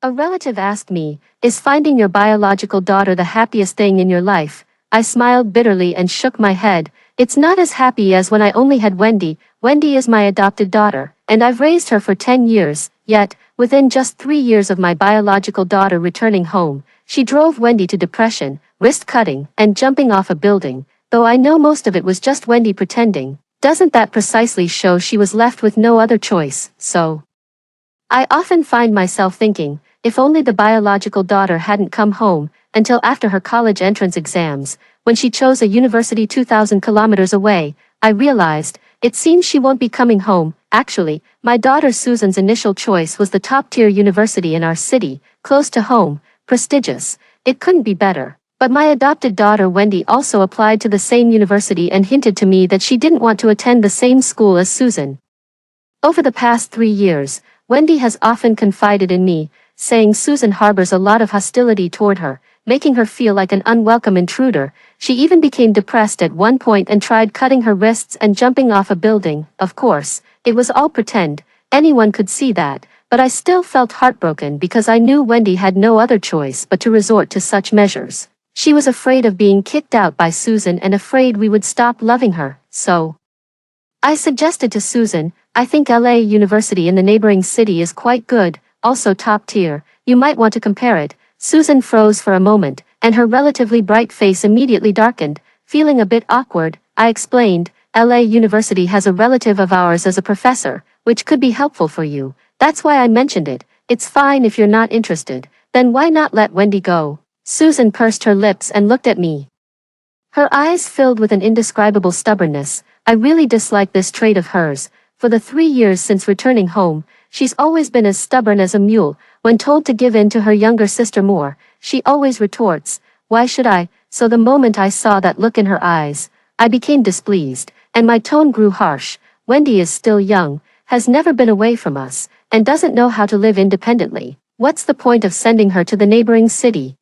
A relative asked me, "Is finding your biological daughter the happiest thing in your life?" I smiled bitterly and shook my head. It's not as happy as when I only had Wendy. Wendy is my adopted daughter, and I've raised her for 10 years, yet, within just 3 years of my biological daughter returning home, she drove Wendy to depression, wrist cutting, and jumping off a building, though I know most of it was just Wendy pretending. Doesn't that precisely show she was left with no other choice? So I often find myself thinking, if only the biological daughter hadn't come home until after her college entrance exams, when she chose a university 2,000 kilometers away. I realized, it seems she won't be coming home. Actually, my daughter Susan's initial choice was the top-tier university in our city, close to home, prestigious. It couldn't be better. But my adopted daughter Wendy also applied to the same university and hinted to me that she didn't want to attend the same school as Susan. Over the past 3 years, Wendy has often confided in me, saying Susan harbors a lot of hostility toward her, making her feel like an unwelcome intruder. She even became depressed at one point and tried cutting her wrists and jumping off a building. Of course, it was all pretend, anyone could see that, but I still felt heartbroken because I knew Wendy had no other choice but to resort to such measures. She was afraid of being kicked out by Susan and afraid we would stop loving her, so I suggested to Susan, "I think LA University in the neighboring city is quite good, also top tier, you might want to compare it." Susan froze for a moment, and her relatively bright face immediately darkened. Feeling a bit awkward, I explained, "LA University has a relative of ours as a professor, which could be helpful for you. That's why I mentioned it. It's fine if you're not interested. Then why not let Wendy go?" Susan pursed her lips and looked at me. Her eyes filled with an indescribable stubbornness. I really dislike this trait of hers. For the 3 years since returning home, she's always been as stubborn as a mule. When told to give in to her younger sister more, she always retorts, "Why should I?" So the moment I saw that look in her eyes, I became displeased, and my tone grew harsh. Wendy is still young, has never been away from us, and doesn't know how to live independently. What's the point of sending her to the neighboring city?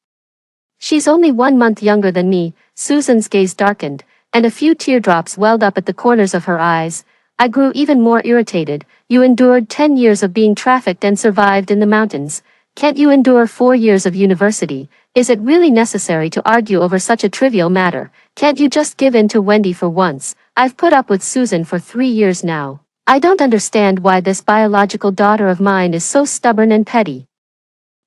She's only 1 month younger than me. Susan's gaze darkened, and a few teardrops welled up at the corners of her eyes. I grew even more irritated. You endured 10 years of being trafficked and survived in the mountains. Can't you endure 4 years of university? Is it really necessary to argue over such a trivial matter? Can't you just give in to Wendy for once? I've put up with Susan for 3 years now. I don't understand why this biological daughter of mine is so stubborn and petty.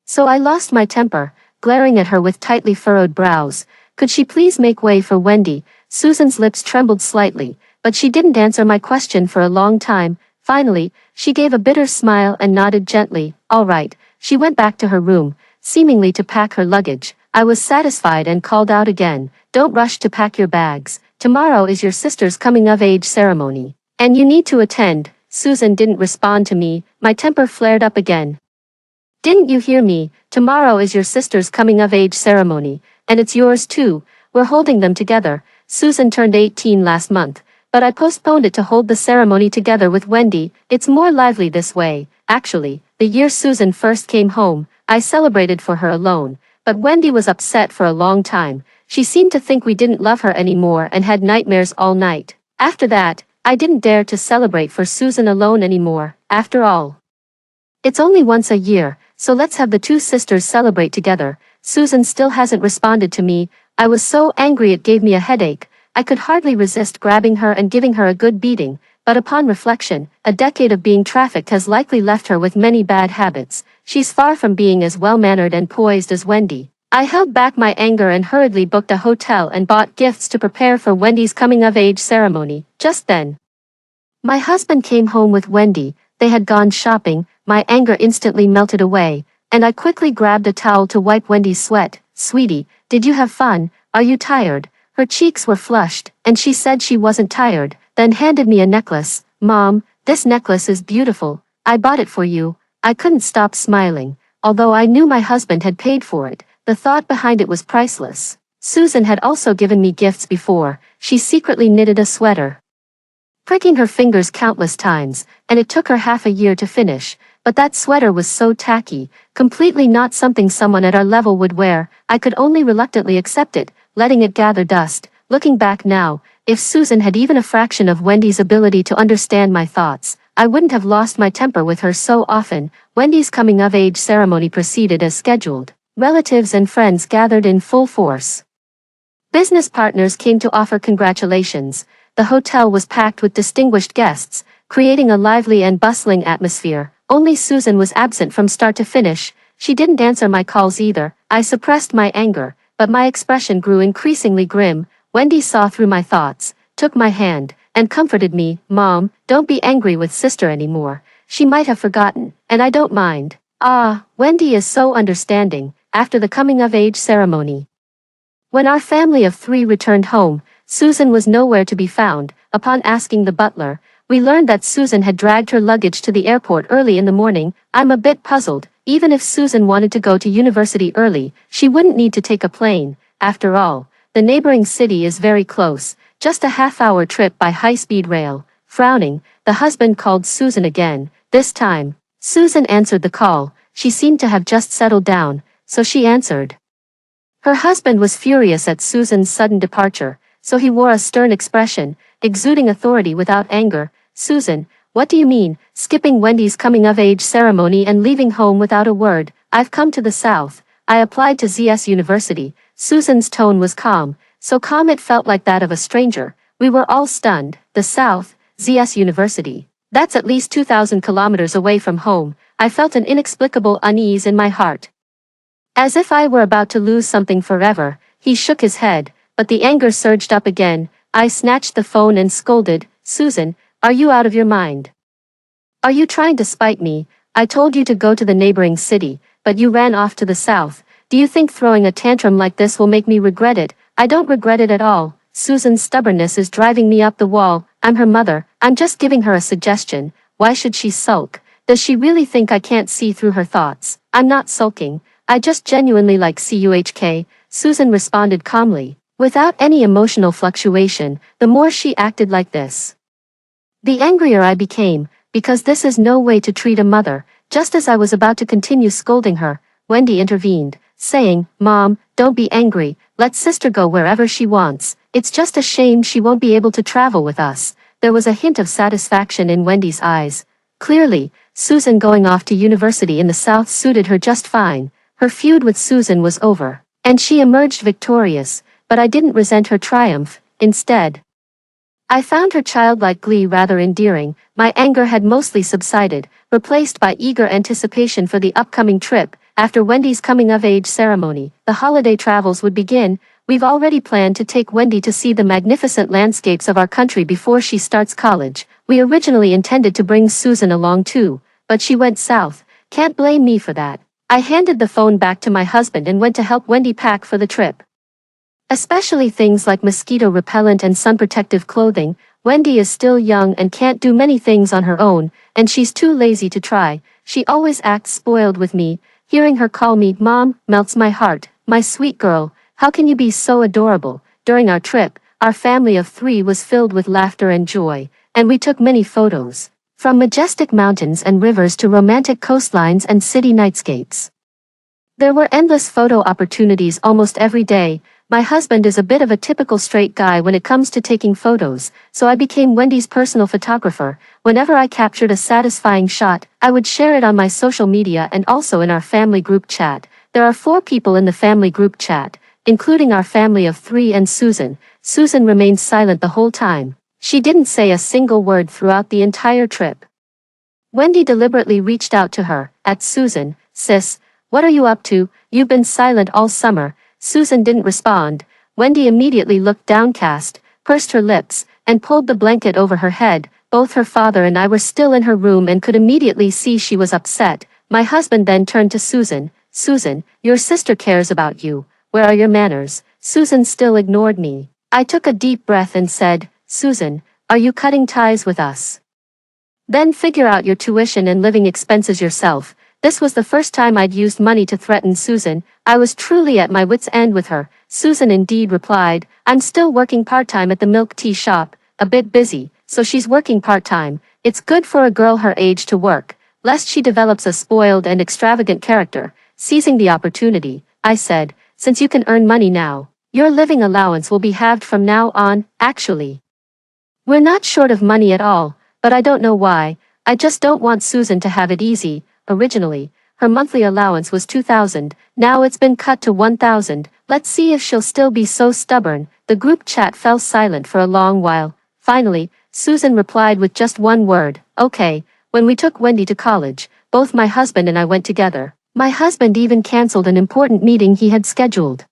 So I lost my temper, glaring at her with tightly furrowed brows. Could she please make way for Wendy? Susan's lips trembled slightly, but she didn't answer my question for a long time. Finally, she gave a bitter smile and nodded gently. All right. She went back to her room, seemingly to pack her luggage. I was satisfied and called out again, "Don't rush to pack your bags. Tomorrow is your sister's coming-of-age ceremony, and you need to attend." Susan didn't respond to me. My temper flared up again. "Didn't you hear me? Tomorrow is your sister's coming-of-age ceremony, and it's yours too. We're holding them together." Susan turned 18 last month, but I postponed it to hold the ceremony together with Wendy. It's more lively this way. Actually, the year Susan first came home, I celebrated for her alone, but Wendy was upset for a long time. She seemed to think we didn't love her anymore and had nightmares all night. After that, I didn't dare to celebrate for Susan alone anymore. After all, it's only once a year, so let's have the two sisters celebrate together. Susan still hasn't responded to me. I was so angry it gave me a headache. I could hardly resist grabbing her and giving her a good beating, but upon reflection, a decade of being trafficked has likely left her with many bad habits. She's far from being as well-mannered and poised as Wendy. I held back my anger and hurriedly booked a hotel and bought gifts to prepare for Wendy's coming-of-age ceremony. Just then, my husband came home with Wendy. They had gone shopping. My anger instantly melted away, and I quickly grabbed a towel to wipe Wendy's sweat. "Sweetie, did you have fun? Are you tired?" Her cheeks were flushed, and she said she wasn't tired, then handed me a necklace. "Mom, this necklace is beautiful. I bought it for you." I couldn't stop smiling. Although I knew my husband had paid for it, the thought behind it was priceless. Susan had also given me gifts before. She secretly knitted a sweater, pricking her fingers countless times, and it took her half a year to finish. But that sweater was so tacky, completely not something someone at our level would wear. I could only reluctantly accept it, letting it gather dust. Looking back now, if Susan had even a fraction of Wendy's ability to understand my thoughts, I wouldn't have lost my temper with her so often. Wendy's coming-of-age ceremony proceeded as scheduled. Relatives and friends gathered in full force. Business partners came to offer congratulations. The hotel was packed with distinguished guests, creating a lively and bustling atmosphere. Only Susan was absent from start to finish. She didn't answer my calls either. I suppressed my anger, but my expression grew increasingly grim. Wendy saw through my thoughts, took my hand, and comforted me. "Mom, don't be angry with sister anymore. She might have forgotten, and I don't mind." Ah, Wendy is so understanding. After the coming-of-age ceremony, when our family of 3 returned home, Susan was nowhere to be found. Upon asking the butler, we learned that Susan had dragged her luggage to the airport early in the morning. I'm a bit puzzled. Even if Susan wanted to go to university early, she wouldn't need to take a plane. After all, the neighboring city is very close, just a half-hour trip by high-speed rail. Frowning, the husband called Susan again. This time, Susan answered the call. She seemed to have just settled down, so she answered. Her husband was furious at Susan's sudden departure, so he wore a stern expression, exuding authority without anger. "Susan, what do you mean, skipping Wendy's coming-of-age ceremony and leaving home without a word? I've come to the South. I applied to ZS University." Susan's tone was calm, so calm it felt like that of a stranger. We were all stunned. The South, ZS University. That's at least 2,000 kilometers away from home. I felt an inexplicable unease in my heart. As if I were about to lose something forever. He shook his head, but the anger surged up again. I snatched the phone and scolded, "Susan, are you out of your mind? Are you trying to spite me? I told you to go to the neighboring city, but you ran off to the South. Do you think throwing a tantrum like this will make me regret it?" "I don't regret it at all. Susan's stubbornness is driving me up the wall. I'm her mother. I'm just giving her a suggestion. Why should she sulk? Does she really think I can't see through her thoughts?" "I'm not sulking. I just genuinely like CUHK, Susan responded calmly, without any emotional fluctuation. The more she acted like this, the angrier I became, because this is no way to treat a mother. Just as I was about to continue scolding her, Wendy intervened, saying, "Mom, don't be angry, let sister go wherever she wants. It's just a shame she won't be able to travel with us." There was a hint of satisfaction in Wendy's eyes. Clearly, Susan going off to university in the South suited her just fine. Her feud with Susan was over, and she emerged victorious, but I didn't resent her triumph. Instead, I found her childlike glee rather endearing. My anger had mostly subsided, replaced by eager anticipation for the upcoming trip. After Wendy's coming-of-age ceremony, the holiday travels would begin. We've already planned to take Wendy to see the magnificent landscapes of our country before she starts college. We originally intended to bring Susan along too, but she went south. Can't blame me for that. I handed the phone back to my husband and went to help Wendy pack for the trip. Especially things like mosquito repellent and sun protective clothing. Wendy is still young and can't do many things on her own, and she's too lazy to try. She always acts spoiled with me. Hearing her call me Mom melts my heart. My sweet girl, how can you be so adorable? During our trip, our family of 3 was filled with laughter and joy, and we took many photos. From majestic mountains and rivers to romantic coastlines and city nightscapes, there were endless photo opportunities almost every day. My husband is a bit of a typical straight guy when it comes to taking photos, so I became Wendy's personal photographer. Whenever I captured a satisfying shot, I would share it on my social media and also in our family group chat. There are 4 people in the family group chat, including our family of 3 and Susan. Susan remained silent the whole time. She didn't say a single word throughout the entire trip. Wendy deliberately reached out to her. "At Susan, sis, what are you up to? You've been silent all summer." Susan didn't respond. Wendy immediately looked downcast, pursed her lips, and pulled the blanket over her head. Both her father and I were still in her room and could immediately see she was upset. My husband then turned to Susan. "Susan, your sister cares about you. Where are your manners?" Susan still ignored me. I took a deep breath and said, "Susan, are you cutting ties with us? Then figure out your tuition and living expenses yourself." This was the first time I'd used money to threaten Susan. I was truly at my wit's end with her. Susan indeed replied, "I'm still working part-time at the milk tea shop, a bit busy, so she's working part-time. It's good for a girl her age to work, lest she develops a spoiled and extravagant character." Seizing the opportunity, I said, "Since you can earn money now, your living allowance will be halved from now on. Actually, we're not short of money at all, but I don't know why. I just don't want Susan to have it easy. Originally, her monthly allowance was 2,000, now it's been cut to 1,000. Let's see if she'll still be so stubborn. The group chat fell silent for a long while. Finally, Susan replied with just one word, okay. When we took Wendy to college, both my husband and I went together. My husband even canceled an important meeting he had scheduled.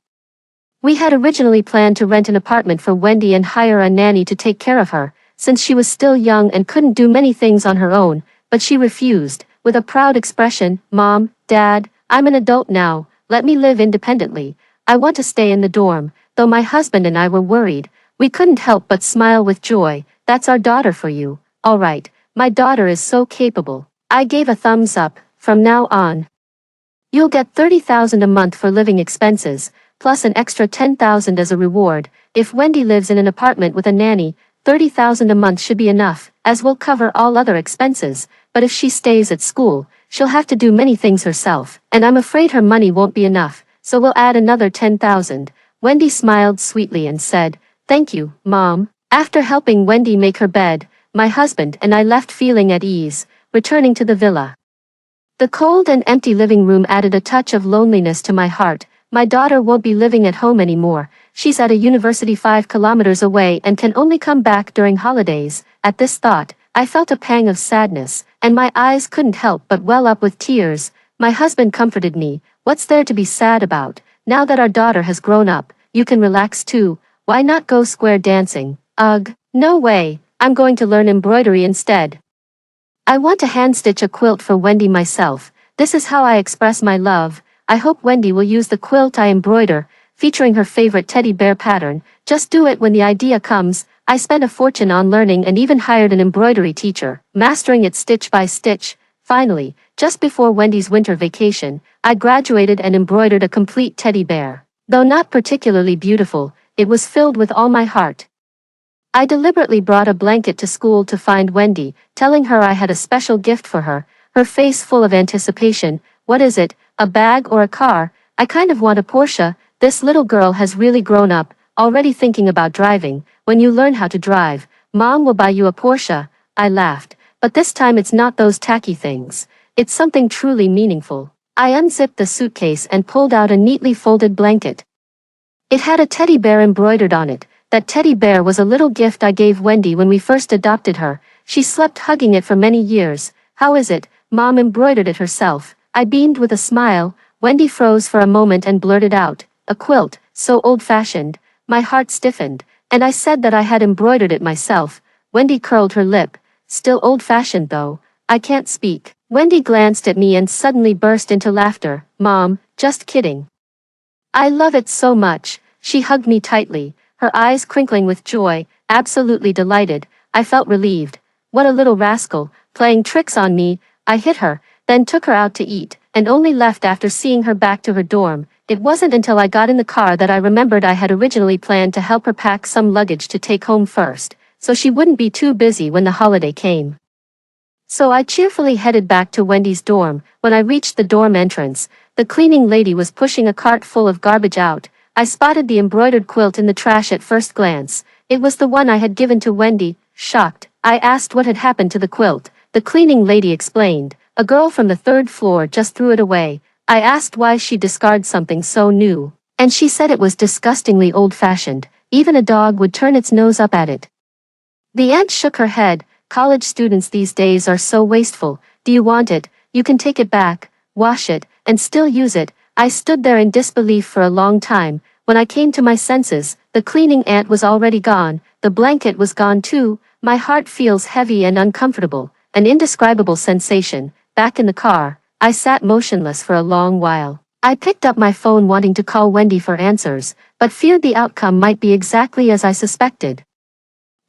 We had originally planned to rent an apartment for Wendy and hire a nanny to take care of her, since she was still young and couldn't do many things on her own, but she refused, with a proud expression, Mom, Dad, I'm an adult now, let me live independently. I want to stay in the dorm. Though my husband and I were worried, we couldn't help but smile with joy. That's our daughter for you. All right, my daughter is so capable. I gave a thumbs up. From now on, you'll get 30,000 a month for living expenses, plus an extra 10,000 as a reward. If Wendy lives in an apartment with a nanny, 30,000 a month should be enough, as will cover all other expenses. But if she stays at school, she'll have to do many things herself, and I'm afraid her money won't be enough, so we'll add another 10,000. Wendy smiled sweetly and said, Thank you, Mom. After helping Wendy make her bed, my husband and I left feeling at ease, returning to the villa. The cold and empty living room added a touch of loneliness to my heart. My daughter won't be living at home anymore. She's at a university 5 kilometers away and can only come back during holidays. At this thought, I felt a pang of sadness, and my eyes couldn't help but well up with tears. My husband comforted me. What's there to be sad about? Now that our daughter has grown up, you can relax too. Why not go square dancing? Ugh, no way. I'm going to learn embroidery instead. I want to hand-stitch a quilt for Wendy myself. This is how I express my love. I hope Wendy will use the quilt I embroider, featuring her favorite teddy bear pattern. Just do it when the idea comes. I spent a fortune on learning and even hired an embroidery teacher, mastering it stitch by stitch. Finally, just before Wendy's winter vacation, I graduated and embroidered a complete teddy bear. Though not particularly beautiful, it was filled with all my heart. I deliberately brought a blanket to school to find Wendy, telling her I had a special gift for her, her face full of anticipation. What is it, a bag or a car? I kind of want a Porsche. This little girl has really grown up, already thinking about driving. When you learn how to drive, Mom will buy you a Porsche. I laughed, but this time it's not those tacky things. It's something truly meaningful. I unzipped the suitcase and pulled out a neatly folded blanket. It had a teddy bear embroidered on it. That teddy bear was a little gift I gave Wendy when we first adopted her. She slept hugging it for many years. How is it? Mom embroidered it herself. I beamed with a smile. Wendy froze for a moment and blurted out, a quilt, so old-fashioned. My heart stiffened, and I said that I had embroidered it myself. Wendy curled her lip. Still old-fashioned though. I can't speak. Wendy glanced at me and suddenly burst into laughter. Mom, just kidding. I love it so much. She hugged me tightly, her eyes crinkling with joy. Absolutely delighted. I felt relieved. What a little rascal, playing tricks on me. I hit her, then took her out to eat, and only left after seeing her back to her dorm. It wasn't until I got in the car that I remembered I had originally planned to help her pack some luggage to take home first, so she wouldn't be too busy when the holiday came. So I cheerfully headed back to Wendy's dorm. When I reached the dorm entrance, the cleaning lady was pushing a cart full of garbage out. I spotted the embroidered quilt in the trash at first glance. It was the one I had given to Wendy. Shocked, I asked what had happened to the quilt. The cleaning lady explained. A girl from the 3rd floor just threw it away. I asked why she'd discard something so new, and she said it was disgustingly old-fashioned. Even a dog would turn its nose up at it. The aunt shook her head. College students these days are so wasteful. Do you want it? You can take it back, wash it, and still use it. I stood there in disbelief for a long time. When I came to my senses, the cleaning aunt was already gone. The blanket was gone too. My heart feels heavy and uncomfortable, an indescribable sensation. Back in the car, I sat motionless for a long while. I picked up my phone wanting to call Wendy for answers, but feared the outcome might be exactly as I suspected.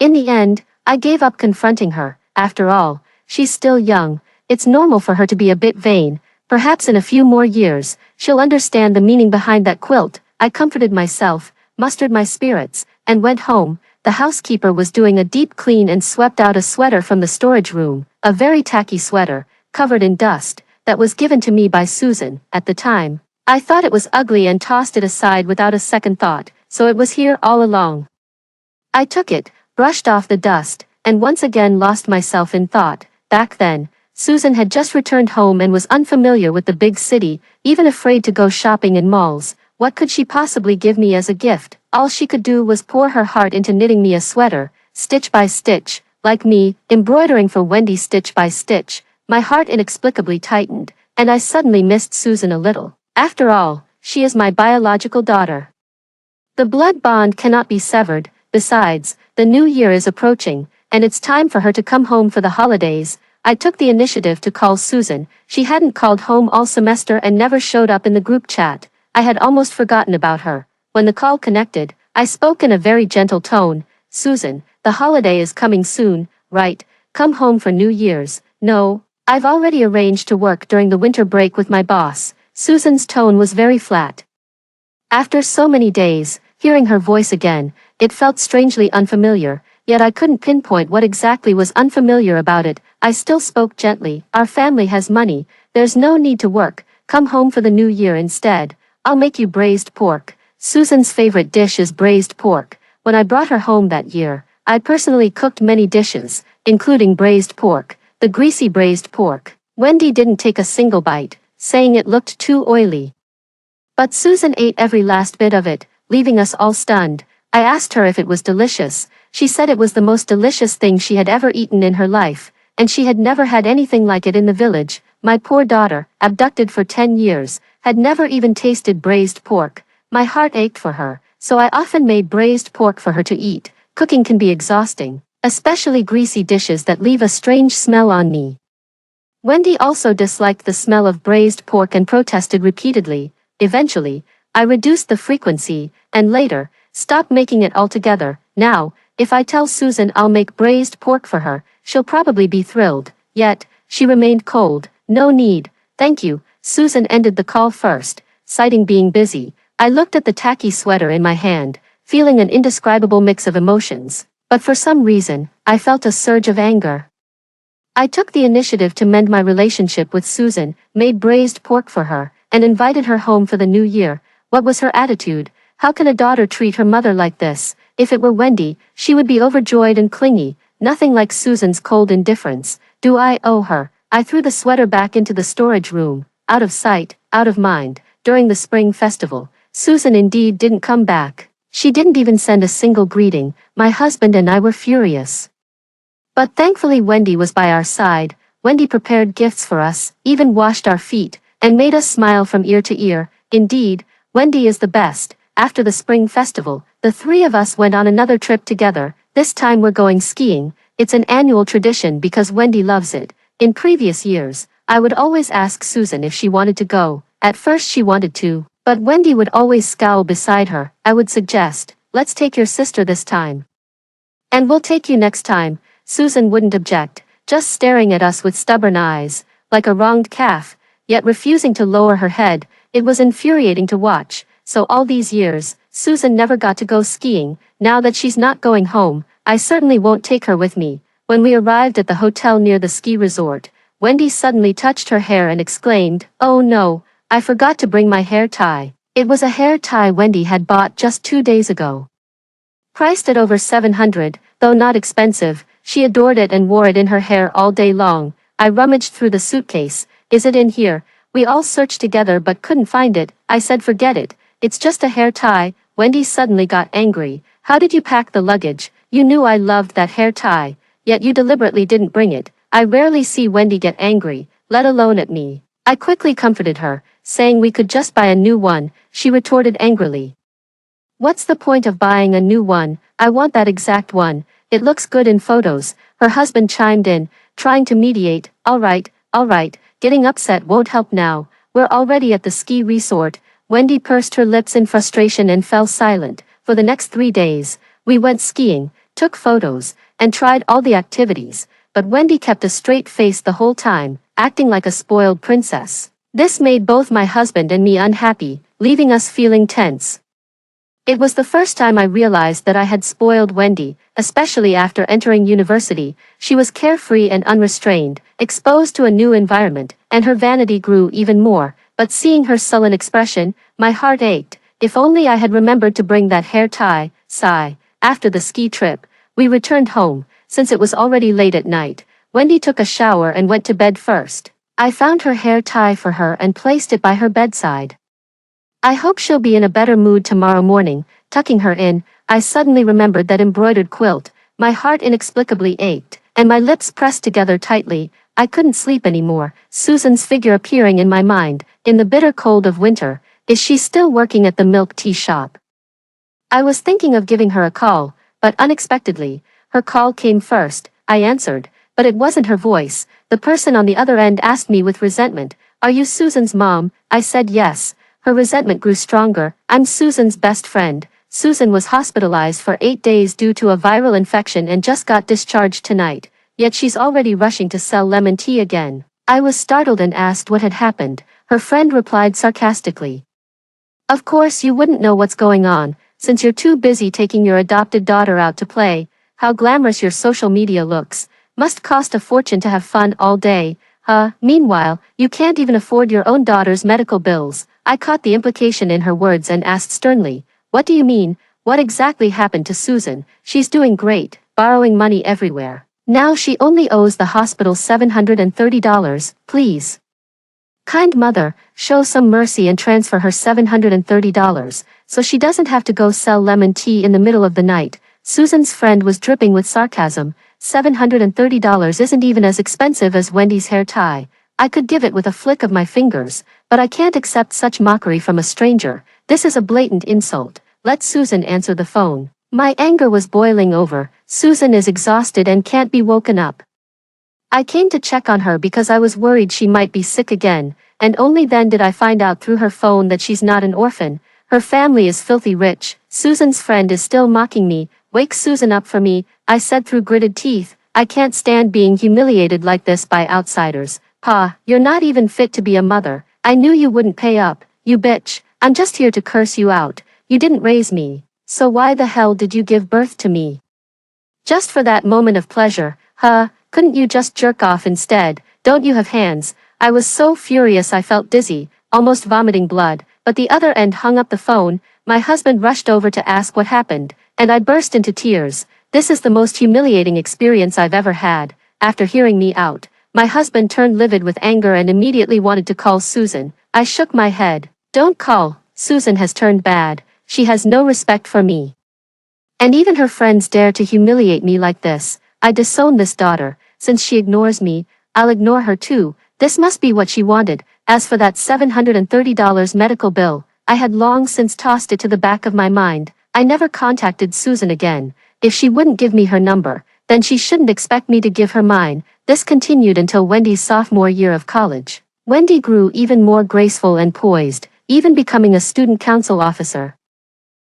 In the end, I gave up confronting her. After all, she's still young. It's normal for her to be a bit vain. Perhaps in a few more years, she'll understand the meaning behind that quilt. I comforted myself, mustered my spirits, and went home. The housekeeper was doing a deep clean and swept out a sweater from the storage room, a very tacky sweater, covered in dust, that was given to me by Susan. At the time, I thought it was ugly and tossed it aside without a second thought, so it was here all along. I took it, brushed off the dust, and once again lost myself in thought. Back then, Susan had just returned home and was unfamiliar with the big city, even afraid to go shopping in malls. What could she possibly give me as a gift? All she could do was pour her heart into knitting me a sweater, stitch by stitch. Like me, embroidering for Wendy stitch by stitch. My heart inexplicably tightened, and I suddenly missed Susan a little. After all, she is my biological daughter. The blood bond cannot be severed. Besides, the new year is approaching, and it's time for her to come home for the holidays. I took the initiative to call Susan. She hadn't called home all semester and never showed up in the group chat. I had almost forgotten about her. When the call connected, I spoke in a very gentle tone. Susan, the holiday is coming soon, right? Come home for New Year's. No, I've already arranged to work during the winter break with my boss. Susan's tone was very flat. After so many days, hearing her voice again, it felt strangely unfamiliar, yet I couldn't pinpoint what exactly was unfamiliar about it. I still spoke gently. Our family has money. There's no need to work. Come home for the new year instead. I'll make you braised pork. Susan's favorite dish is braised pork. When I brought her home that year, I personally cooked many dishes, including braised pork, the greasy braised pork. Wendy didn't take a single bite, saying it looked too oily. But Susan ate every last bit of it, leaving us all stunned. I asked her if it was delicious. She said it was the most delicious thing she had ever eaten in her life, and she had never had anything like it in the village. My poor daughter, abducted for 10 years, had never even tasted braised pork. My heart ached for her, so I often made braised pork for her to eat. Cooking can be exhausting, especially greasy dishes that leave a strange smell on me. Wendy also disliked the smell of braised pork and protested repeatedly. Eventually, I reduced the frequency, and later, stopped making it altogether. Now, if I tell Susan I'll make braised pork for her, she'll probably be thrilled. Yet, she remained cold. No need, thank you. Susan ended the call first, citing being busy. I looked at the tacky sweater in my hand, feeling an indescribable mix of emotions. But for some reason, I felt a surge of anger. I took the initiative to mend my relationship with Susan, made braised pork for her, and invited her home for the new year. What was her attitude? How can a daughter treat her mother like this? If it were Wendy, she would be overjoyed and clingy, nothing like Susan's cold indifference. Do I owe her? I threw the sweater back into the storage room, out of sight, out of mind. During the spring festival, Susan indeed didn't come back. She didn't even send a single greeting. My husband and I were furious. But thankfully Wendy was by our side. Wendy prepared gifts for us, even washed our feet, and made us smile from ear to ear. Indeed, Wendy is the best. After the spring festival, the three of us went on another trip together. This time we're going skiing. It's an annual tradition because Wendy loves it. In previous years, I would always ask Susan if she wanted to go. At first she wanted to, but Wendy would always scowl beside her. I would suggest, let's take your sister this time. And we'll take you next time. Susan wouldn't object, just staring at us with stubborn eyes, like a wronged calf, yet refusing to lower her head. It was infuriating to watch. So all these years, Susan never got to go skiing. Now that she's not going home, I certainly won't take her with me. When we arrived at the hotel near the ski resort, Wendy suddenly touched her hair and exclaimed, "Oh no, I forgot to bring my hair tie." It was a hair tie Wendy had bought just 2 days ago. Priced at over $700, though not expensive, she adored it and wore it in her hair all day long. I rummaged through the suitcase. Is it in here? We all searched together but couldn't find it. I said forget it. It's just a hair tie. Wendy suddenly got angry. How did you pack the luggage? You knew I loved that hair tie, yet you deliberately didn't bring it. I rarely see Wendy get angry, let alone at me. I quickly comforted her, saying we could just buy a new one. She retorted angrily. What's the point of buying a new one? I want that exact one. It looks good in photos. Her husband chimed in, trying to mediate. All right, getting upset won't help now. We're already at the ski resort. Wendy pursed her lips in frustration and fell silent. For the next 3 days, we went skiing, took photos, and tried all the activities, but Wendy kept a straight face the whole time, acting like a spoiled princess. This made both my husband and me unhappy, leaving us feeling tense. It was the first time I realized that I had spoiled Wendy, especially after entering university. She was carefree and unrestrained, exposed to a new environment, and her vanity grew even more. But seeing her sullen expression, my heart ached. If only I had remembered to bring that hair tie. Sigh. After the ski trip, we returned home, since it was already late at night. Wendy took a shower and went to bed first. I found her hair tie for her and placed it by her bedside. I hope she'll be in a better mood tomorrow morning. Tucking her in, I suddenly remembered that embroidered quilt. My heart inexplicably ached, and my lips pressed together tightly. I couldn't sleep anymore. Susan's figure appearing in my mind, in the bitter cold of winter. Is she still working at the milk tea shop? I was thinking of giving her a call, but unexpectedly, her call came first. I answered, but it wasn't her voice. The person on the other end asked me with resentment, "Are you Susan's mom?" I said yes. Her resentment grew stronger. "I'm Susan's best friend." Susan was hospitalized for 8 days due to a viral infection and just got discharged tonight, yet she's already rushing to sell lemon tea again. I was startled and asked what had happened. Her friend replied sarcastically, "Of course you wouldn't know what's going on, since you're too busy taking your adopted daughter out to play. How glamorous your social media looks. Must cost a fortune to have fun all day. Meanwhile, you can't even afford your own daughter's medical bills." I caught the implication in her words and asked sternly, "What do you mean? What exactly happened to Susan? She's doing great, borrowing money everywhere. Now she only owes the hospital $730, please. Kind mother, show some mercy and transfer her $730, so she doesn't have to go sell lemon tea in the middle of the night." Susan's friend was dripping with sarcasm. $730 isn't even as expensive as Wendy's hair tie. I could give it with a flick of my fingers, but I can't accept such mockery from a stranger. This is a blatant insult. Let Susan answer the phone. My anger was boiling over. Susan is exhausted and can't be woken up. I came to check on her because I was worried she might be sick again, and only then did I find out through her phone that she's not an orphan. Her family is filthy rich. Susan's friend is still mocking me. "Wake Susan up for me," I said through gritted teeth. "I can't stand being humiliated like this by outsiders." "Pa, you're not even fit to be a mother. I knew you wouldn't pay up, you bitch. I'm just here to curse you out. You didn't raise me, so why the hell did you give birth to me? Just for that moment of pleasure, couldn't you just jerk off instead? Don't you have hands?" I was so furious I felt dizzy, almost vomiting blood, but the other end hung up the phone. My husband rushed over to ask what happened, and I burst into tears. This is the most humiliating experience I've ever had. After hearing me out, my husband turned livid with anger and immediately wanted to call Susan. I shook my head. "Don't call. Susan has turned bad. She has no respect for me. And even her friends dare to humiliate me like this. I disown this daughter. Since she ignores me, I'll ignore her too. This must be what she wanted." As for that $730 medical bill, I had long since tossed it to the back of my mind. I never contacted Susan again. If she wouldn't give me her number, then she shouldn't expect me to give her mine. This continued until Wendy's sophomore year of college. Wendy grew even more graceful and poised, even becoming a student council officer.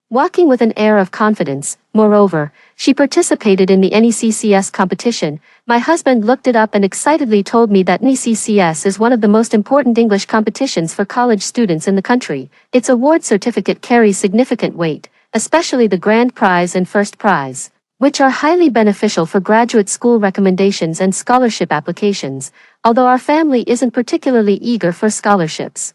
Walking with an air of confidence. Moreover, she participated in the NECCS competition. My husband looked it up and excitedly told me that NECCS is one of the most important English competitions for college students in the country. Its award certificate carries significant weight, especially the grand prize and first prize, which are highly beneficial for graduate school recommendations and scholarship applications, although our family isn't particularly eager for scholarships.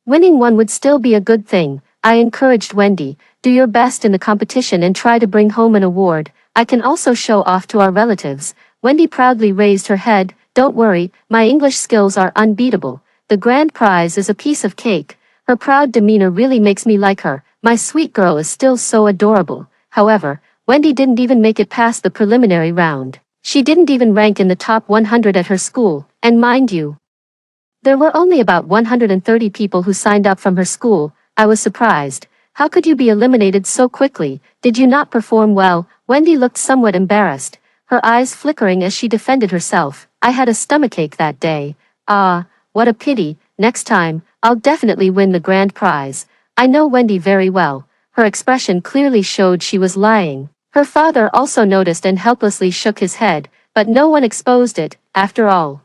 Winning one would still be a good thing. I encouraged Wendy, "Do your best in the competition and try to bring home an award. I can also show off to our relatives." Wendy proudly raised her head. "Don't worry, my English skills are unbeatable. The grand prize is a piece of cake." Her proud demeanor really makes me like her. My sweet girl is still so adorable. However, Wendy didn't even make it past the preliminary round. She didn't even rank in the top 100 at her school, and mind you, there were only about 130 people who signed up from her school. I was surprised. "How could you be eliminated so quickly? Did you not perform well?" Wendy looked somewhat embarrassed, her eyes flickering as she defended herself. "I had a stomachache that day." "Ah, what a pity. Next time, I'll definitely win the grand prize." I know Wendy very well. Her expression clearly showed she was lying. Her father also noticed and helplessly shook his head, but no one exposed it. After all,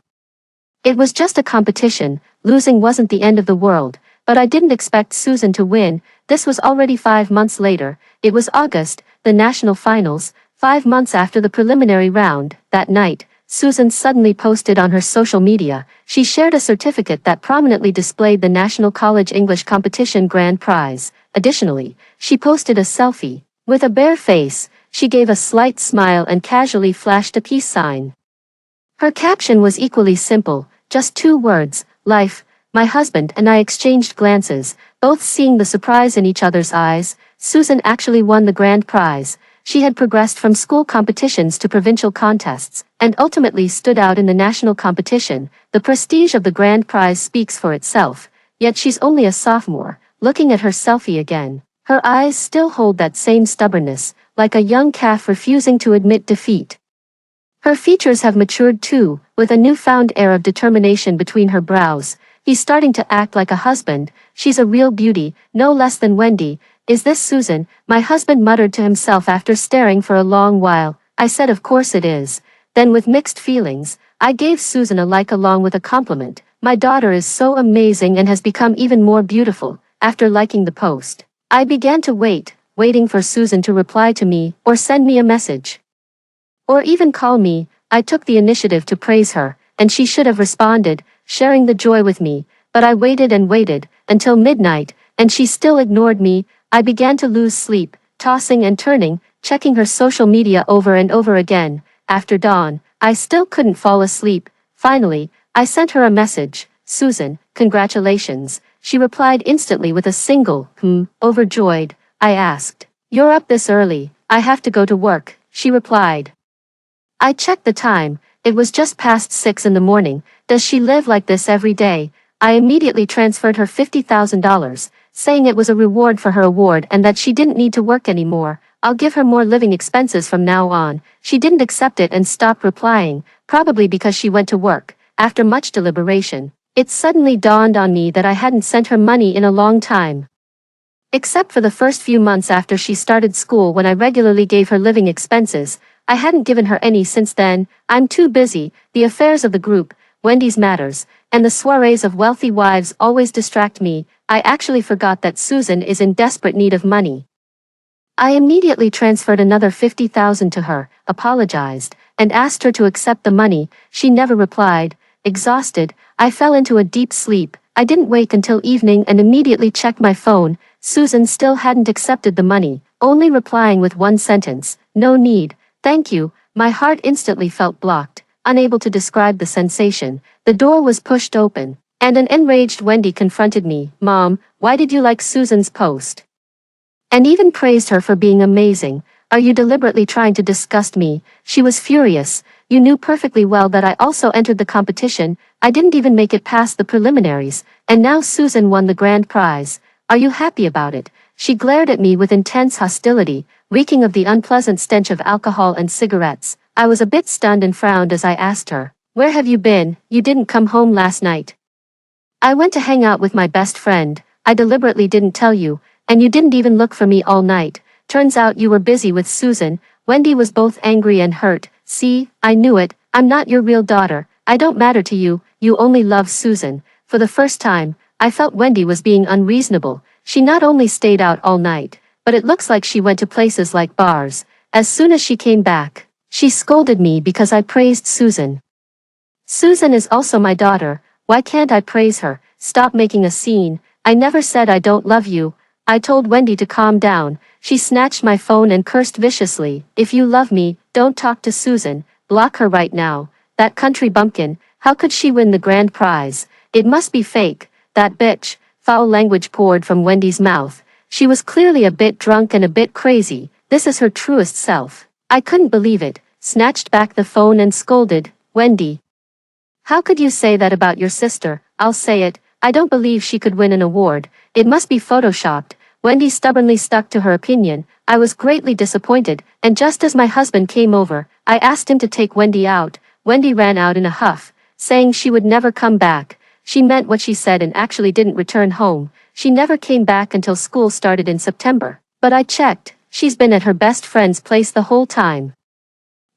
it was just a competition. Losing wasn't the end of the world. But I didn't expect Susan to win. This was already 5 months later. It was August, the national finals. 5 months after the preliminary round. That night, Susan suddenly posted on her social media. She shared a certificate that prominently displayed the National College English Competition Grand Prize. Additionally, she posted a selfie. With a bare face, she gave a slight smile and casually flashed a peace sign. Her caption was equally simple, just 2 words, life. My husband and I exchanged glances, both seeing the surprise in each other's eyes. Susan actually won the grand prize. She had progressed from school competitions to provincial contests, and ultimately stood out in the national competition. The prestige of the grand prize speaks for itself. Yet she's only a sophomore. Looking at her selfie again, her eyes still hold that same stubbornness, like a young calf refusing to admit defeat. Her features have matured too, with a newfound air of determination between her brows. He's starting to act like a husband. She's a real beauty, no less than Wendy. Is this Susan? My husband muttered to himself after staring for a long while. I said of course it is. Then with mixed feelings, I gave Susan a like along with a compliment. My daughter is so amazing and has become even more beautiful. After liking the post, I began to waiting for Susan to reply to me or send me a message. Or even call me. I took the initiative to praise her, and she should have responded, sharing the joy with me, but I waited and waited, until midnight, and she still ignored me. I began to lose sleep, tossing and turning, checking her social media over and over again. After dawn, I still couldn't fall asleep. Finally, I sent her a message. Susan, congratulations. She replied instantly with a single, overjoyed. I asked, you're up this early? I have to go to work, she replied. I checked the time, it was just past 6 in the morning. Does she live like this every day? I immediately transferred her $50,000, saying it was a reward for her award and that she didn't need to work anymore. I'll give her more living expenses from now on. She didn't accept it and stopped replying, probably because she went to work. After much deliberation, it suddenly dawned on me that I hadn't sent her money in a long time. Except for the first few months after she started school when I regularly gave her living expenses. I hadn't given her any since then. I'm too busy. The affairs of the group, Wendy's matters, and the soirees of wealthy wives always distract me. I actually forgot that Susan is in desperate need of money. I immediately transferred another $50,000 to her, apologized, and asked her to accept the money. She never replied. Exhausted, I fell into a deep sleep. I didn't wake until evening and immediately checked my phone. Susan still hadn't accepted the money, only replying with one sentence, no need. Thank you. My heart instantly felt blocked, unable to describe the sensation. The door was pushed open, and an enraged Wendy confronted me. Mom, why did you like Susan's post? And even praised her for being amazing. Are you deliberately trying to disgust me? She was furious. You knew perfectly well that I also entered the competition. I didn't even make it past the preliminaries, and now Susan won the grand prize. Are you happy about it? She glared at me with intense hostility, reeking of the unpleasant stench of alcohol and cigarettes. I was a bit stunned and frowned as I asked her, where have you been? You didn't come home last night. I went to hang out with my best friend. I deliberately didn't tell you, and you didn't even look for me all night. Turns out you were busy with Susan. Wendy was both angry and hurt. See, I knew it. I'm not your real daughter. I don't matter to you. You only love Susan. For the first time, I felt Wendy was being unreasonable. She not only stayed out all night, but it looks like she went to places like bars. As soon as she came back, she scolded me because I praised Susan. Susan is also my daughter. Why can't I praise her? Stop making a scene. I never said I don't love you. I told Wendy to calm down. She snatched my phone and cursed viciously. If you love me, don't talk to Susan. Block her right now. That country bumpkin, how could she win the grand prize? It must be fake. That bitch. Foul language poured from Wendy's mouth. She was clearly a bit drunk and a bit crazy. This is her truest self. I couldn't believe it. Snatched back the phone and scolded, Wendy. How could you say that about your sister? I'll say it. I don't believe she could win an award. It must be photoshopped. Wendy stubbornly stuck to her opinion. I was greatly disappointed, and just as my husband came over, I asked him to take Wendy out. Wendy ran out in a huff, saying she would never come back. She meant what she said and actually didn't return home. She never came back until school started in September. But I checked. She's been at her best friend's place the whole time.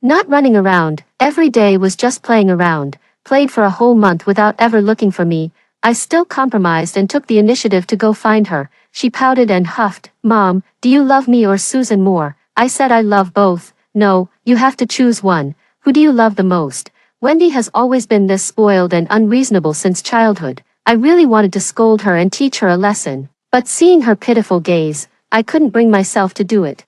Not running around. Every day was just playing around. Played for a whole month without ever looking for me. I still compromised and took the initiative to go find her. She pouted and huffed. Mom, do you love me or Susan more? I said I love both. No, you have to choose one. Who do you love the most? Wendy has always been this spoiled and unreasonable since childhood. I really wanted to scold her and teach her a lesson. But seeing her pitiful gaze, I couldn't bring myself to do it.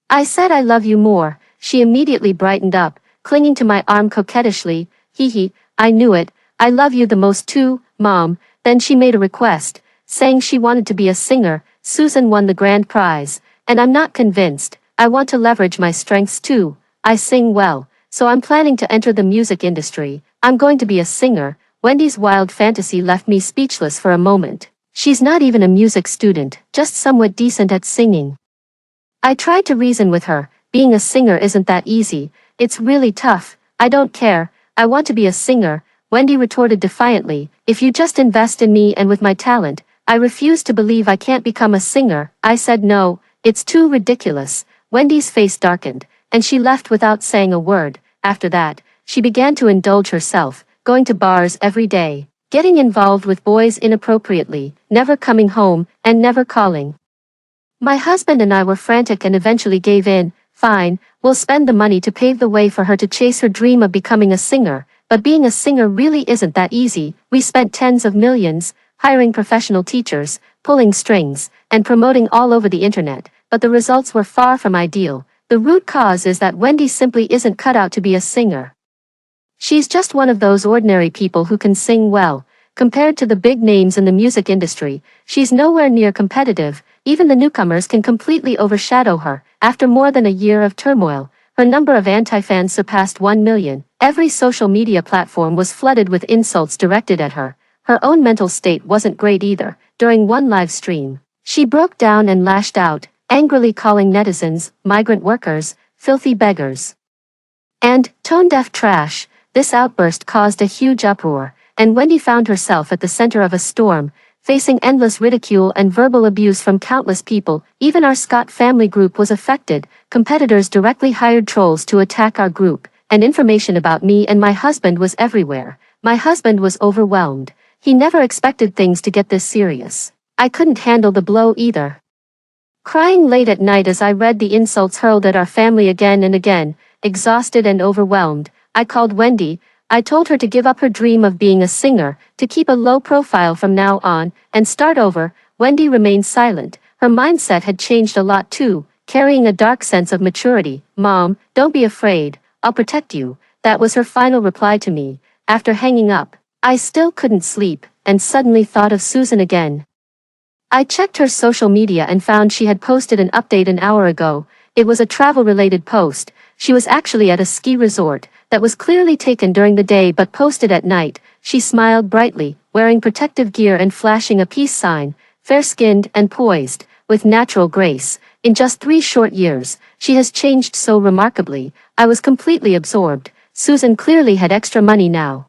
I said I love you more. She immediately brightened up, clinging to my arm coquettishly. Hee hee, I knew it. I love you the most too, Mom. Then she made a request, saying she wanted to be a singer. Susan won the grand prize, and I'm not convinced. I want to leverage my strengths too. I sing well, so I'm planning to enter the music industry. I'm going to be a singer. Wendy's wild fantasy left me speechless for a moment. She's not even a music student, just somewhat decent at singing. I tried to reason with her. Being a singer isn't that easy. It's really tough. I don't care. I want to be a singer, Wendy retorted defiantly. If you just invest in me and with my talent. I refuse to believe I can't become a singer. I said no, it's too ridiculous. Wendy's face darkened, and she left without saying a word. After that, she began to indulge herself, going to bars every day, getting involved with boys inappropriately, never coming home, and never calling. My husband and I were frantic and eventually gave in. Fine, we'll spend the money to pave the way for her to chase her dream of becoming a singer, but being a singer really isn't that easy. We spent tens of millions, hiring professional teachers, pulling strings, and promoting all over the internet, but the results were far from ideal. The root cause is that Wendy simply isn't cut out to be a singer. She's just one of those ordinary people who can sing well. Compared to the big names in the music industry, she's nowhere near competitive. Even the newcomers can completely overshadow her. After more than a year of turmoil, her number of anti-fans surpassed 1 million. Every social media platform was flooded with insults directed at her. Her own mental state wasn't great either. During one live stream, she broke down and lashed out, angrily calling netizens, migrant workers, filthy beggars, and tone-deaf trash. This outburst caused a huge uproar, and Wendy found herself at the center of a storm, facing endless ridicule and verbal abuse from countless people. Even our Scott family group was affected. Competitors directly hired trolls to attack our group, and information about me and my husband was everywhere. My husband was overwhelmed. He never expected things to get this serious. I couldn't handle the blow either. Crying late at night as I read the insults hurled at our family again and again, exhausted and overwhelmed, I called Wendy. I told her to give up her dream of being a singer, to keep a low profile from now on, and start over. Wendy remained silent. Her mindset had changed a lot too, carrying a dark sense of maturity. Mom, don't be afraid. I'll protect you. That was her final reply to me. After hanging up, I still couldn't sleep, and suddenly thought of Susan again. I checked her social media and found she had posted an update an hour ago. It was a travel-related post. She was actually at a ski resort that was clearly taken during the day but posted at night. She smiled brightly, wearing protective gear and flashing a peace sign, fair-skinned and poised, with natural grace. In just 3 short years, she has changed so remarkably. I was completely absorbed. Susan clearly had extra money now.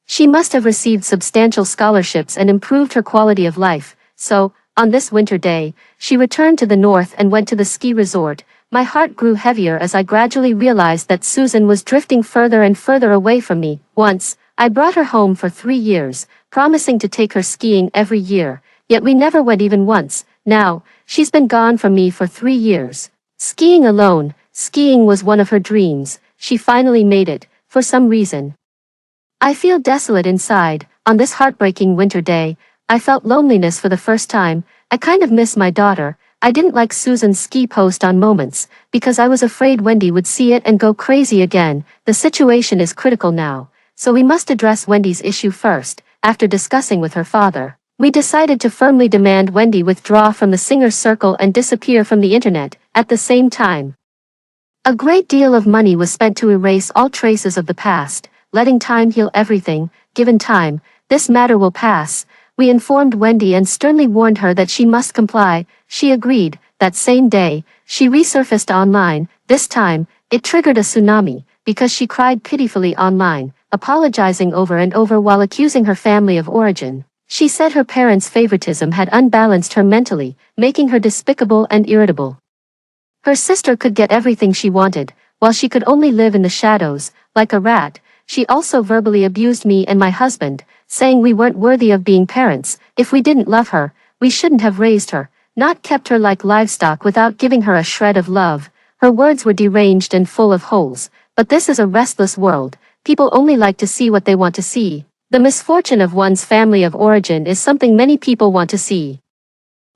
She must have received substantial scholarships and improved her quality of life. So, on this winter day, she returned to the north and went to the ski resort. My heart grew heavier as I gradually realized that Susan was drifting further and further away from me. Once, I brought her home for 3 years, promising to take her skiing every year, yet we never went even once. Now, she's been gone from me for 3 years. Skiing alone, skiing was one of her dreams. She finally made it, for some reason. I feel desolate inside. On this heartbreaking winter day, I felt loneliness for the first time. I kind of miss my daughter. I didn't like Susan's ski post on Moments, because I was afraid Wendy would see it and go crazy again. The situation is critical now, so we must address Wendy's issue first. After discussing with her father, we decided to firmly demand Wendy withdraw from the singer's circle and disappear from the internet. At the same time, a great deal of money was spent to erase all traces of the past, letting time heal everything. Given time, this matter will pass. We informed Wendy and sternly warned her that she must comply. She agreed. That same day, she resurfaced online. This time, it triggered a tsunami, because she cried pitifully online, apologizing over and over while accusing her family of origin. She said her parents' favoritism had unbalanced her mentally, making her despicable and irritable. Her sister could get everything she wanted, while she could only live in the shadows, like a rat. She also verbally abused me and my husband, saying we weren't worthy of being parents. If we didn't love her, we shouldn't have raised her, not kept her like livestock without giving her a shred of love. Her words were deranged and full of holes, but this is a restless world. People only like to see what they want to see. The misfortune of one's family of origin is something many people want to see.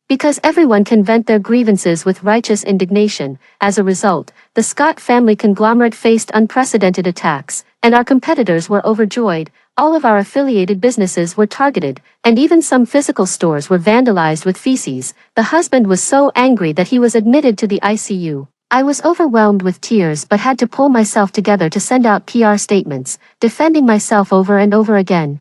Because everyone can vent their grievances with righteous indignation. As a result, the Scott family conglomerate faced unprecedented attacks, and our competitors were overjoyed. All of our affiliated businesses were targeted, and even some physical stores were vandalized with feces. The husband was so angry that he was admitted to the ICU. I was overwhelmed with tears but had to pull myself together to send out PR statements, defending myself over and over again.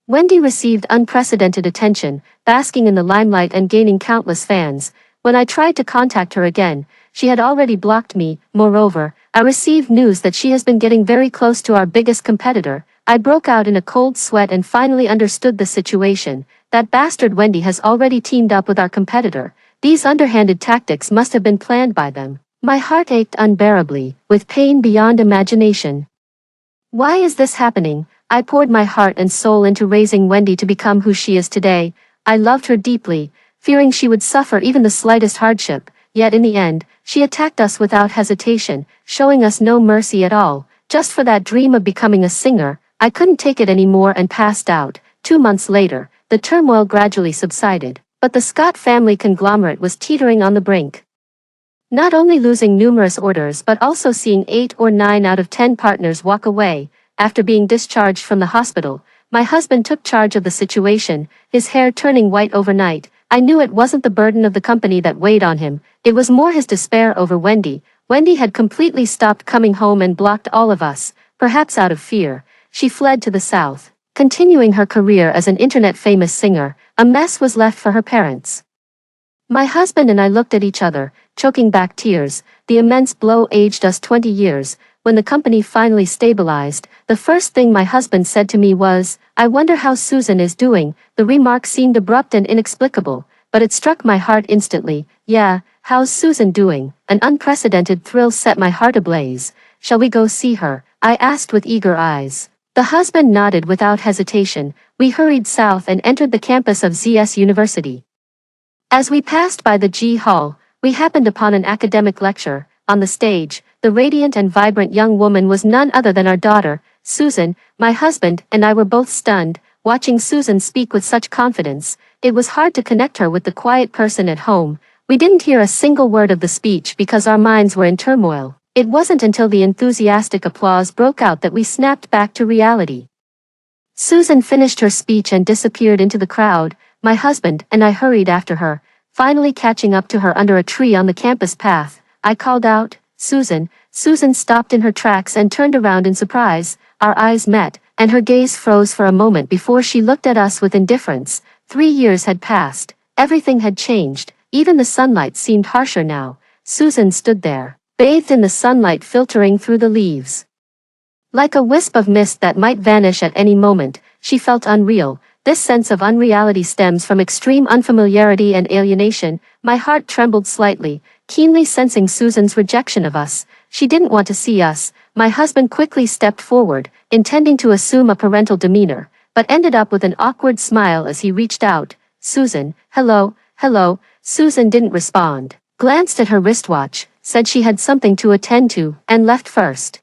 Wendy received unprecedented attention, basking in the limelight and gaining countless fans. When I tried to contact her again, she had already blocked me. Moreover, I received news that she has been getting very close to our biggest competitor. I broke out in a cold sweat and finally understood the situation. That bastard Wendy has already teamed up with our competitor. These underhanded tactics must have been planned by them. My heart ached unbearably, with pain beyond imagination. Why is this happening? I poured my heart and soul into raising Wendy to become who she is today. I loved her deeply, fearing she would suffer even the slightest hardship, yet in the end, she attacked us without hesitation, showing us no mercy at all. Just for that dream of becoming a singer, I couldn't take it anymore and passed out. 2 months later, the turmoil gradually subsided, but the Scott family conglomerate was teetering on the brink. Not only losing numerous orders but also seeing 8 or 9 out of 10 partners walk away. After being discharged from the hospital, my husband took charge of the situation, his hair turning white overnight. I knew it wasn't the burden of the company that weighed on him, it was more his despair over Wendy. Wendy had completely stopped coming home and blocked all of us, perhaps out of fear. She fled to the south, continuing her career as an internet-famous singer. A mess was left for her parents. My husband and I looked at each other, choking back tears. The immense blow aged us 20 years. When the company finally stabilized, the first thing my husband said to me was, "I wonder how Susan is doing." The remark seemed abrupt and inexplicable, but it struck my heart instantly. "Yeah, how's Susan doing?" An unprecedented thrill set my heart ablaze. "Shall we go see her?" I asked with eager eyes. The husband nodded without hesitation. We hurried south and entered the campus of ZS University. As we passed by the G Hall, we happened upon an academic lecture. On the stage, the radiant and vibrant young woman was none other than our daughter, Susan. My husband and I were both stunned, watching Susan speak with such confidence. It was hard to connect her with the quiet person at home. We didn't hear a single word of the speech because our minds were in turmoil. It wasn't until the enthusiastic applause broke out that we snapped back to reality. Susan finished her speech and disappeared into the crowd. My husband and I hurried after her, finally catching up to her under a tree on the campus path. I called out, "Susan." Susan stopped in her tracks and turned around in surprise. Our eyes met, and her gaze froze for a moment before she looked at us with indifference. 3 years had passed. Everything had changed. Even the sunlight seemed harsher now. Susan stood there, bathed in the sunlight filtering through the leaves. Like a wisp of mist that might vanish at any moment, she felt unreal. This sense of unreality stems from extreme unfamiliarity and alienation. My heart trembled slightly, keenly sensing Susan's rejection of us. She didn't want to see us. My husband quickly stepped forward, intending to assume a parental demeanor, but ended up with an awkward smile as he reached out. "Susan, hello, hello." Susan didn't respond, glanced at her wristwatch, said she had something to attend to, and left first.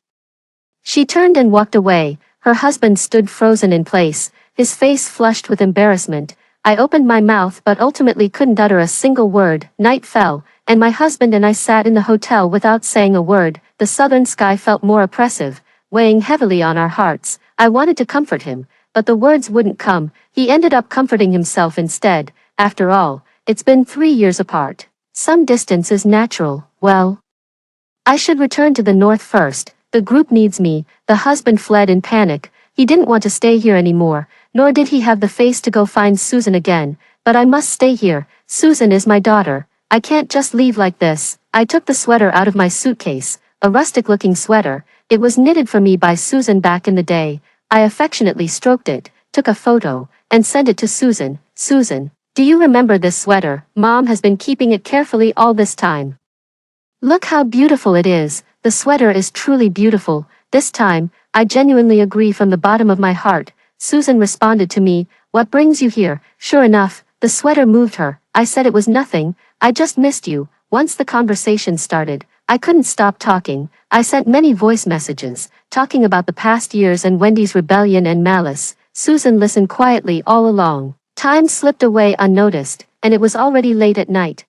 She turned and walked away. Her husband stood frozen in place, his face flushed with embarrassment. I opened my mouth but ultimately couldn't utter a single word. Night fell, and my husband and I sat in the hotel without saying a word. The southern sky felt more oppressive, weighing heavily on our hearts. I wanted to comfort him, but the words wouldn't come. He ended up comforting himself instead. After all, it's been 3 years apart. Some distance is natural. Well, I should return to the north first. The group needs me. The husband fled in panic. He didn't want to stay here anymore, nor did he have the face to go find Susan again. But I must stay here. Susan is my daughter. I can't just leave like this. I took the sweater out of my suitcase, a rustic-looking sweater. It was knitted for me by Susan back in the day. I affectionately stroked it, took a photo, and sent it to Susan. "Susan, do you remember this sweater? Mom has been keeping it carefully all this time. Look how beautiful it is." The sweater is truly beautiful. This time, I genuinely agree from the bottom of my heart. Susan responded to me, "What brings you here?" Sure enough, the sweater moved her. I said it was nothing. "I just missed you." Once the conversation started, I couldn't stop talking. I sent many voice messages, talking about the past years and Wendy's rebellion and malice. Susan listened quietly all along. Time slipped away unnoticed, and it was already late at night.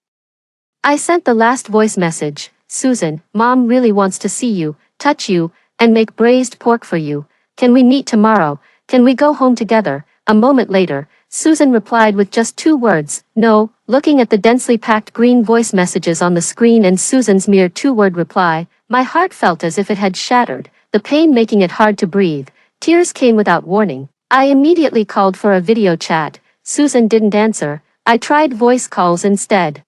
I sent the last voice message. Susan, Mom really wants to see you, touch you, and make braised pork for you. Can we meet tomorrow? Can we go home together? A moment later, Susan replied with just 2 words, no. Looking at the densely packed green voice messages on the screen and Susan's mere 2-word reply, my heart felt as if it had shattered, the pain making it hard to breathe. Tears came without warning. I immediately called for a video chat. Susan didn't answer. I tried voice calls instead.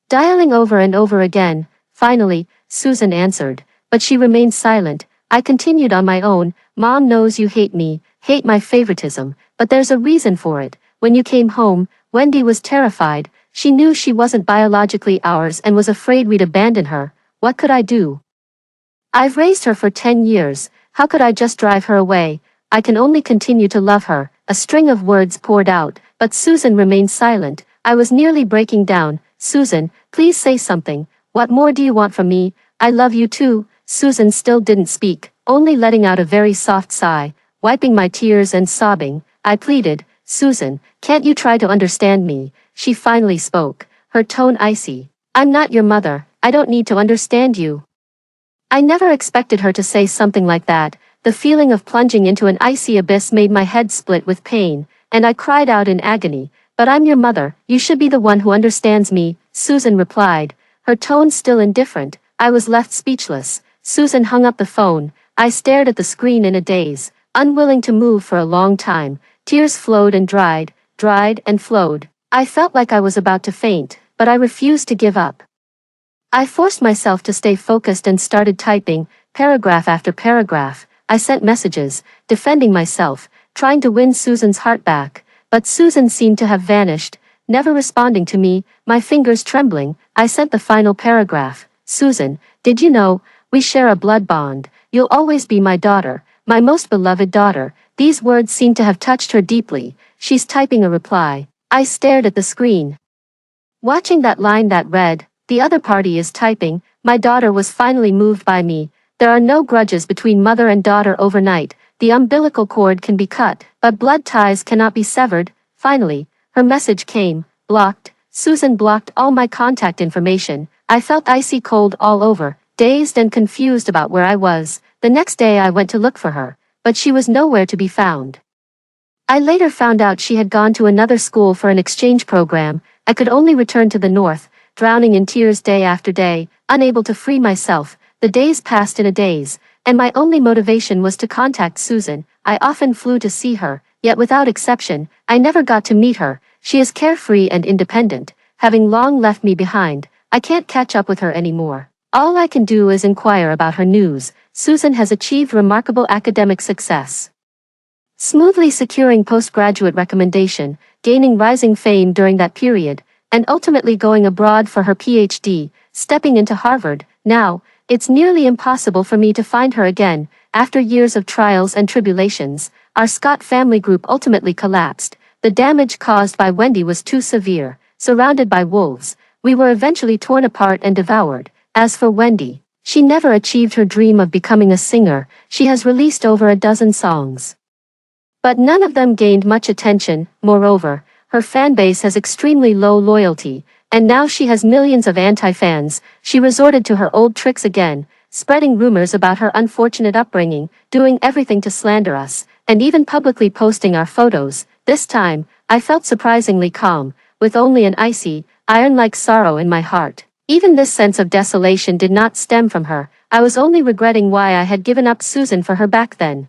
Dialing over and over again, finally, Susan answered, but she remained silent. I continued on my own. Mom knows you hate me, hate my favoritism, but there's a reason for it. When you came home, Wendy was terrified. She knew she wasn't biologically ours and was afraid we'd abandon her. What could I do? I've raised her for 10 years. How could I just drive her away? I can only continue to love her. A string of words poured out, but Susan remained silent. I was nearly breaking down. Susan, please say something. What more do you want from me? I love you too. Susan still didn't speak, only letting out a very soft sigh. Wiping my tears and sobbing, I pleaded, Susan, can't you try to understand me? She finally spoke, her tone icy. I'm not your mother. I don't need to understand you. I never expected her to say something like that. The feeling of plunging into an icy abyss made my head split with pain, and I cried out in agony, but I'm your mother. You should be the one who understands me, Susan replied, her tone still indifferent. I was left speechless. Susan hung up the phone. I stared at the screen in a daze, unwilling to move for a long time. Tears flowed and dried and flowed. I felt like I was about to faint, but I refused to give up. I forced myself to stay focused and started typing, paragraph after paragraph. I sent messages, defending myself, trying to win Susan's heart back, but Susan seemed to have vanished, never responding to me. My fingers trembling, I sent the final paragraph. Susan, did you know, we share a blood bond. You'll always be my daughter, my most beloved daughter. These words seemed to have touched her deeply. She's typing a reply. I stared at the screen, watching that line that read, the other party is typing. My daughter was finally moved by me. There are no grudges between mother and daughter overnight. The umbilical cord can be cut, but blood ties cannot be severed. Finally, her message came, blocked. Susan blocked all my contact information. I felt icy cold all over, dazed and confused about where I was. The next day I went to look for her, but she was nowhere to be found. I later found out she had gone to another school for an exchange program. I could only return to the north, drowning in tears day after day, unable to free myself. The days passed in a daze, and my only motivation was to contact Susan. I often flew to see her, yet without exception, I never got to meet her. She is carefree and independent, having long left me behind. I can't catch up with her anymore. All I can do is inquire about her news. Susan has achieved remarkable academic success, smoothly securing postgraduate recommendation, gaining rising fame during that period, and ultimately going abroad for her PhD, stepping into Harvard. Now, it's nearly impossible for me to find her again. After years of trials and tribulations, our Scott family group ultimately collapsed. The damage caused by Wendy was too severe. Surrounded by wolves, we were eventually torn apart and devoured. As for Wendy, she never achieved her dream of becoming a singer. She has released over a dozen songs, but none of them gained much attention. Moreover, her fanbase has extremely low loyalty, and now she has millions of anti-fans. She resorted to her old tricks again, spreading rumors about her unfortunate upbringing, doing everything to slander us, and even publicly posting our photos. This time, I felt surprisingly calm, with only an icy, iron-like sorrow in my heart. Even this sense of desolation did not stem from her. I was only regretting why I had given up Susan for her back then.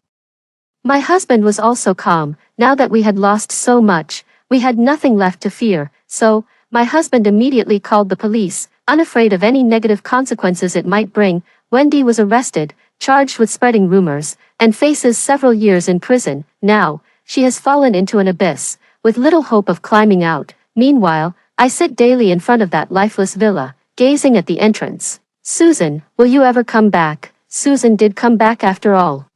My husband was also calm. Now that we had lost so much, we had nothing left to fear. So, my husband immediately called the police, unafraid of any negative consequences it might bring. Wendy was arrested, charged with spreading rumors, and faces several years in prison. Now, she has fallen into an abyss, with little hope of climbing out. Meanwhile, I sit daily in front of that lifeless villa, gazing at the entrance. Susan, will you ever come back? Susan did come back after all.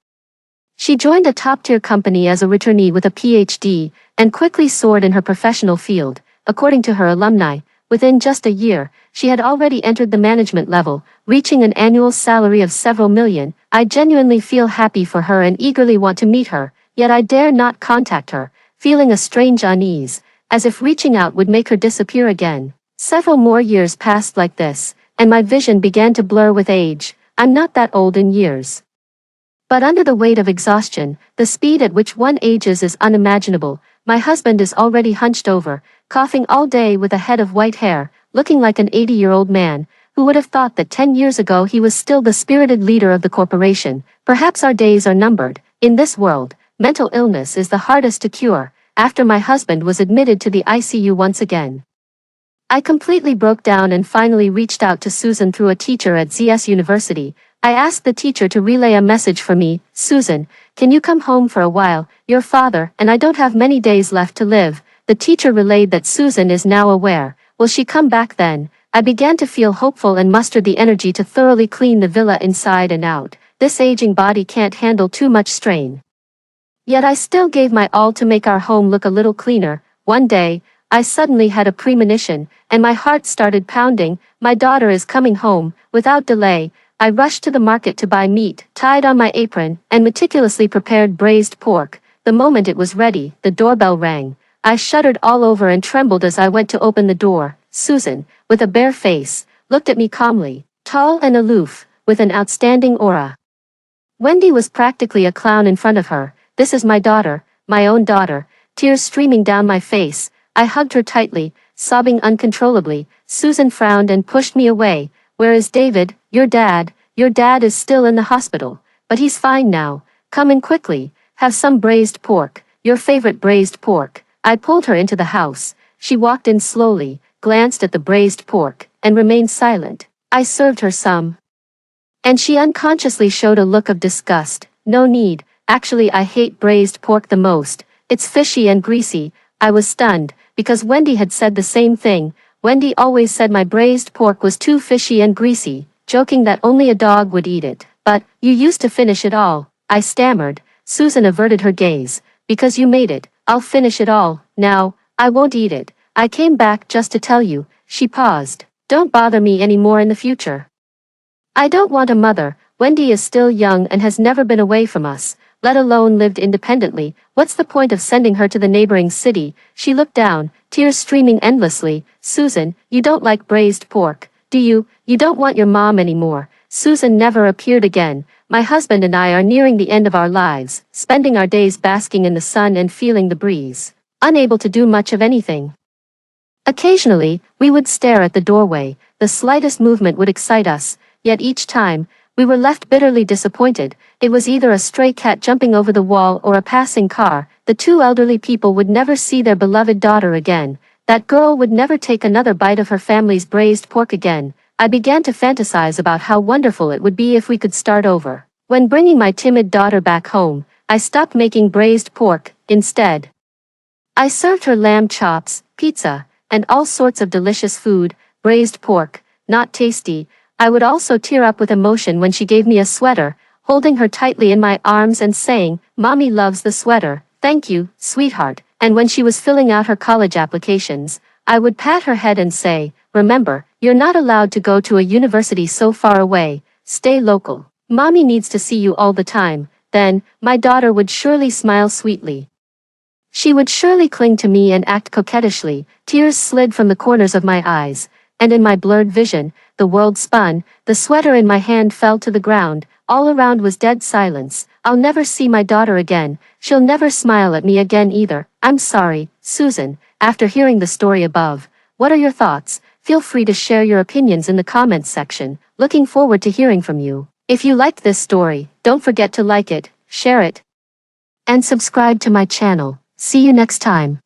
She joined a top-tier company as a returnee with a PhD, and quickly soared in her professional field. According to her alumni, within just a year, she had already entered the management level, reaching an annual salary of several million. I genuinely feel happy for her and eagerly want to meet her, yet I dare not contact her, feeling a strange unease. as if reaching out would make her disappear again. Several more years passed like this, and my vision began to blur with age. I'm not that old in years. But under the weight of exhaustion, the speed at which one ages is unimaginable. My husband is already hunched over, coughing all day with a head of white hair, looking like an 80-year-old man. Who would have thought that 10 years ago he was still the spirited leader of the corporation? Perhaps our days are numbered. In this world, mental illness is the hardest to cure. After my husband was admitted to the ICU once again, I completely broke down and finally reached out to Susan through a teacher at ZS University. I asked the teacher to relay a message for me. Susan, can you come home for a while? Your father and I don't have many days left to live. The teacher relayed that Susan is now aware. Will she come back then? I began to feel hopeful and mustered the energy to thoroughly clean the villa inside and out. This aging body can't handle too much strain. Yet I still gave my all to make our home look a little cleaner. One day, I suddenly had a premonition, and my heart started pounding. My daughter is coming home. Without delay, I rushed to the market to buy meat, tied on my apron, and meticulously prepared braised pork. The moment it was ready, the doorbell rang. I shuddered all over and trembled as I went to open the door. Susan, with a bare face, looked at me calmly, tall and aloof, with an outstanding aura. Wendy was practically a clown in front of her. This is my daughter, my own daughter, tears streaming down my face. I hugged her tightly, sobbing uncontrollably. Susan frowned and pushed me away. Where is David? Your dad is still in the hospital, but he's fine now. Come in quickly, have some braised pork, your favorite braised pork. I pulled her into the house. She walked in slowly, glanced at the braised pork, and remained silent. I served her some, and she unconsciously showed a look of disgust. No need, actually I hate braised pork the most. It's fishy and greasy. I was stunned, because Wendy had said the same thing. Wendy always said my braised pork was too fishy and greasy, joking that only a dog would eat it. But, you used to finish it all, I stammered. Susan averted her gaze. Because you made it, I'll finish it all. Now, I won't eat it. I came back just to tell you. She paused. Don't bother me anymore in the future. I don't want a mother. Wendy is still young and has never been away from us, let alone lived independently. What's the point of sending her to the neighboring city? She looked down, tears streaming endlessly. Susan, you don't like braised pork, do you? You don't want your mom anymore. Susan never appeared again. My husband and I are nearing the end of our lives, spending our days basking in the sun and feeling the breeze, unable to do much of anything. Occasionally, we would stare at the doorway. The slightest movement would excite us, yet each time, we were left bitterly disappointed. It was either a stray cat jumping over the wall or a passing car. The two elderly people would never see their beloved daughter again. That girl would never take another bite of her family's braised pork again. I began to fantasize about how wonderful it would be if we could start over. When bringing my timid daughter back home, I stopped making braised pork. Instead, I served her lamb chops, pizza, and all sorts of delicious food. Braised pork, not tasty. I would also tear up with emotion when she gave me a sweater, holding her tightly in my arms and saying, "Mommy loves the sweater, thank you, sweetheart." And when she was filling out her college applications, I would pat her head and say, "Remember, you're not allowed to go to a university so far away, stay local. Mommy needs to see you all the time." Then, my daughter would surely smile sweetly. She would surely cling to me and act coquettishly. Tears slid from the corners of my eyes, and in my blurred vision, the world spun. The sweater in my hand fell to the ground. All around was dead silence. I'll never see my daughter again. She'll never smile at me again either. I'm sorry, Susan. After hearing the story above, what are your thoughts? Feel free to share your opinions in the comments section. Looking forward to hearing from you. If you liked this story, don't forget to like it, share it, and subscribe to my channel. See you next time.